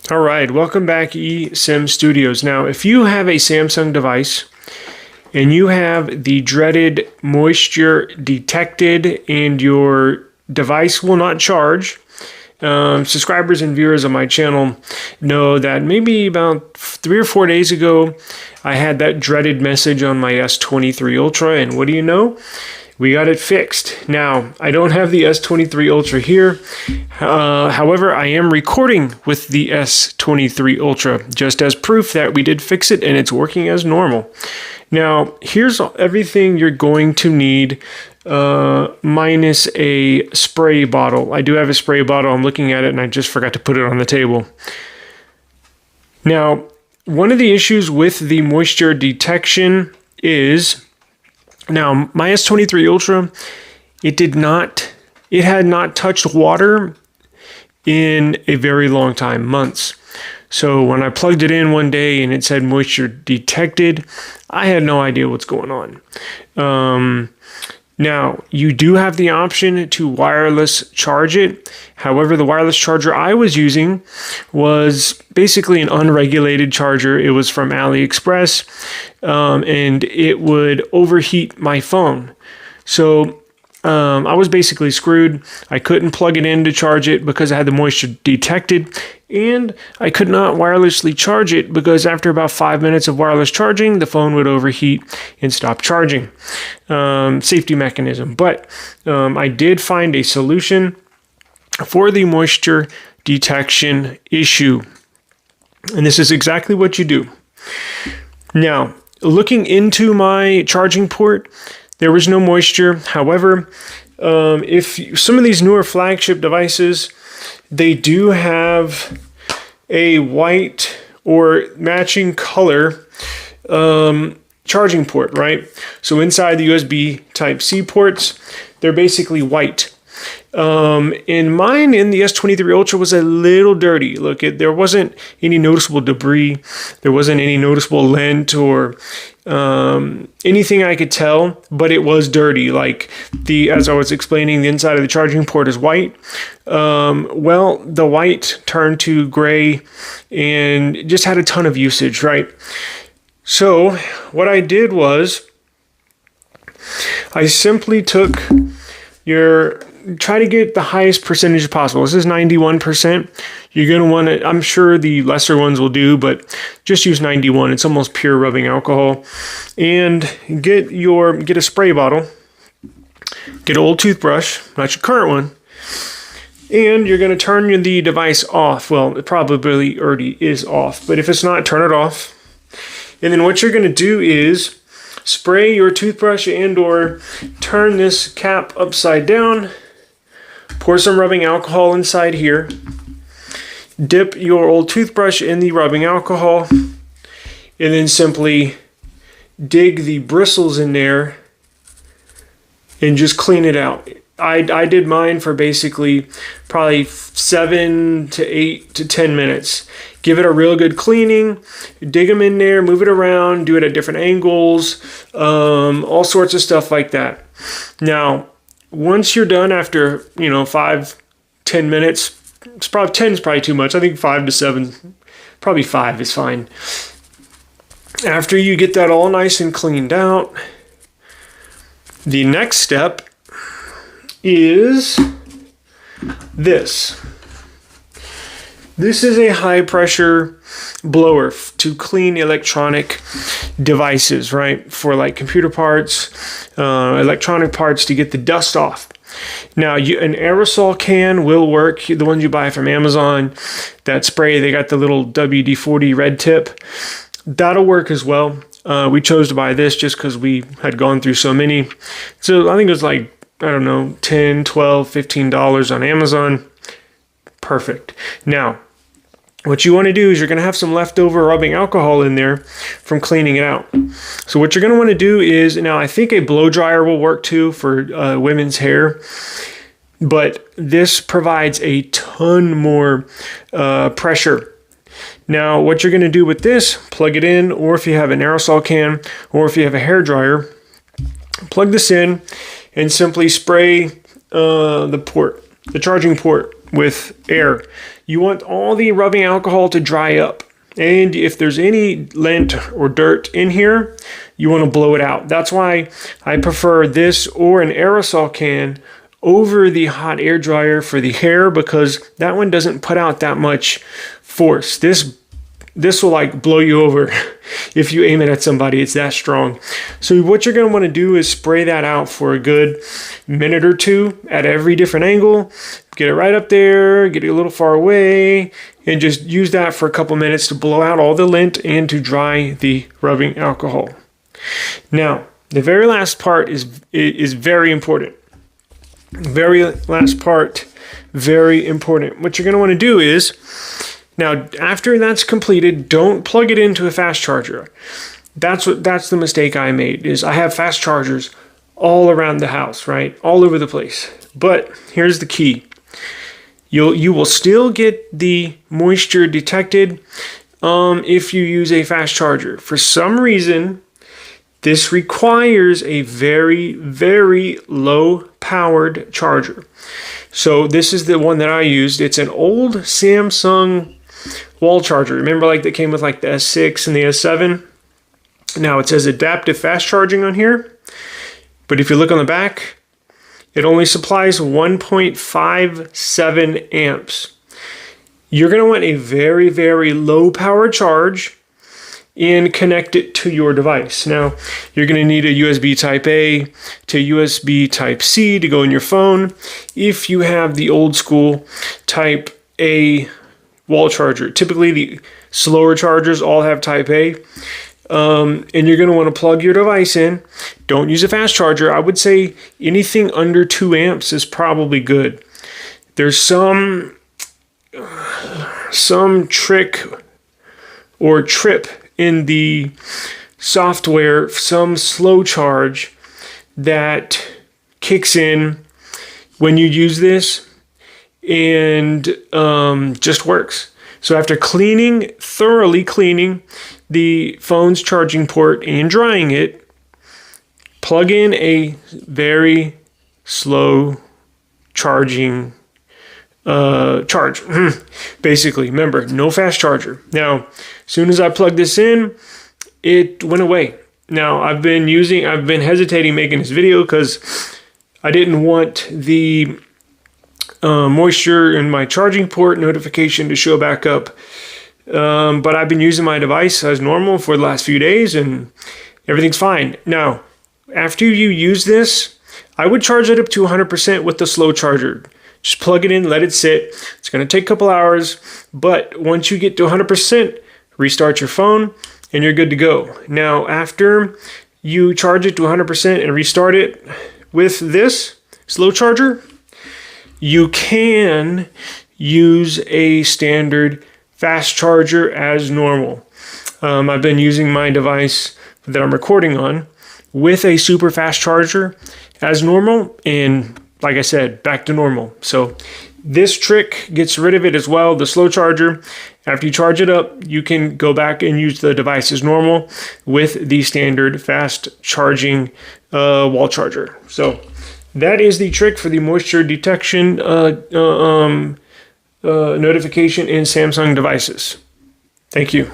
All right, welcome back eSIM Studios. Now, if you have a Samsung device and you have the dreaded moisture detected and your device will not charge, subscribers and viewers of my channel know that maybe about 3 or 4 days ago, I had that dreaded message on my S23 Ultra, and what do you know? We got it fixed. Now, I don't have the S23 Ultra here. However, I am recording with the S23 Ultra, just as proof that we did fix it and it's working as normal. Now, here's everything you're going to need, minus a spray bottle. I do have a spray bottle. I'm looking at it and I just forgot to put it on the table. Now, one of the issues with the moisture detection is, now, my S23 Ultra, it had not touched water in a very long time, months. So when I plugged it in one day and it said moisture detected, I had no idea what's going on. Now, you do have the option to wireless charge it. However, the wireless charger I was using was basically an unregulated charger. It was from AliExpress, and it would overheat my phone. So I was basically screwed. I couldn't plug it in to charge it because I had the moisture detected, and I could not wirelessly charge it because after about 5 minutes of wireless charging, the phone would overheat and stop charging. Safety mechanism. But I did find a solution for the moisture detection issue. And this is exactly what you do. Now, looking into my charging port, there was no moisture. However, if some of these newer flagship devices, they do have a white or matching color charging port, right? So inside the USB Type-C ports, they're basically white. In mine, in the S23 Ultra, was a little dirty. Look, there wasn't any noticeable debris. There wasn't any noticeable lint or anything I could tell, but it was dirty. Like as I was explaining, the inside of the charging port is white. Well, the white turned to gray and just had a ton of usage, right? So what I did was I simply took try to get the highest percentage possible. This is 91%. You're going to want to, I'm sure the lesser ones will do, but just use 91. It's almost pure rubbing alcohol. And get a spray bottle. Get an old toothbrush, not your current one. And you're going to turn the device off. Well, it probably already is off, but if it's not, turn it off. And then what you're going to do is spray your toothbrush and or turn this cap upside down. Pour some rubbing alcohol inside here. Dip your old toothbrush in the rubbing alcohol. And then simply dig the bristles in there and just clean it out. I did mine for basically probably 7 to 8 to 10 minutes. Give it a real good cleaning, dig them in there, move it around, do it at different angles, all sorts of stuff like that. Now, once you're done after, 5-10 minutes, 10 is probably too much. I think 5 to 7, probably 5 is fine. After you get that all nice and cleaned out, the next step is this. This is a high pressure blower to clean electronic devices, right? For like computer parts, electronic parts, to get the dust off. Now, an aerosol can will work. The ones you buy from Amazon, that spray, they got the little WD-40 red tip. That'll work as well. We chose to buy this just because we had gone through so many. So I think it was like, I don't know, $10, $12, $15 on Amazon. Perfect. Now, what you want to do is you're going to have some leftover rubbing alcohol in there from cleaning it out. So what you're going to want to do is, now I think a blow dryer will work too for women's hair, but this provides a ton more pressure. Now, what you're going to do with this, plug it in, or if you have an aerosol can, or if you have a hair dryer, plug this in and simply spray the charging port with air. you want all the rubbing alcohol to dry up. And if there's any lint or dirt in here, you want to blow it out. That's why I prefer this or an aerosol can over the hot air dryer for the hair, because that one doesn't put out that much force. This will like blow you over if you aim it at somebody. It's that strong. So what you're going to want to do is spray that out for a good minute or two at every different angle. Get it right up there, get it a little far away, and just use that for a couple minutes to blow out all the lint and to dry the rubbing alcohol. Now, the very last part is very important. Very last part, very important. What you're going to want to do is, now after that's completed, don't plug it into a fast charger. That's the mistake I made, is I have fast chargers all around the house, right? All over the place. But here's the key. You will still get the moisture detected if you use a fast charger. For some reason, this requires a very, very low powered charger. So this is the one that I used. It's an old Samsung wall charger. Remember, like, that came with like the S6 and the S7? Now it says adaptive fast charging on here, but if you look on the back, it only supplies 1.57 amps. You're going to want a very, very low power charge and connect it to your device. Now, you're going to need a USB Type A to USB Type C to go in your phone if you have the old school Type A wall charger. Typically, the slower chargers all have Type A. And you're going to want to plug your device in. Don't use a fast charger. I would say anything under 2 amps is probably good. There's some trick or trip in the software, some slow charge that kicks in when you use this and just works. So after thoroughly cleaning the phone's charging port and drying it, plug in a very slow charging charge. Basically, remember, no fast charger. Now, as soon as I plugged this in, it went away. Now, I've been hesitating making this video because I didn't want the moisture in my charging port notification to show back up. But I've been using my device as normal for the last few days and everything's fine. Now, after you use this, I would charge it up to 100% with the slow charger. Just plug it in, let it sit. It's going to take a couple hours, but once you get to 100%, restart your phone and you're good to go. Now, after you charge it to 100% and restart it with this slow charger, you can use a standard fast charger as normal. I've been using my device that I'm recording on with a super fast charger as normal, and like I said, back to normal. So this trick gets rid of it as well, the slow charger. After you charge it up, you can go back and use the device as normal with the standard fast charging wall charger. So that is the trick for the moisture detection notification in Samsung devices. Thank you.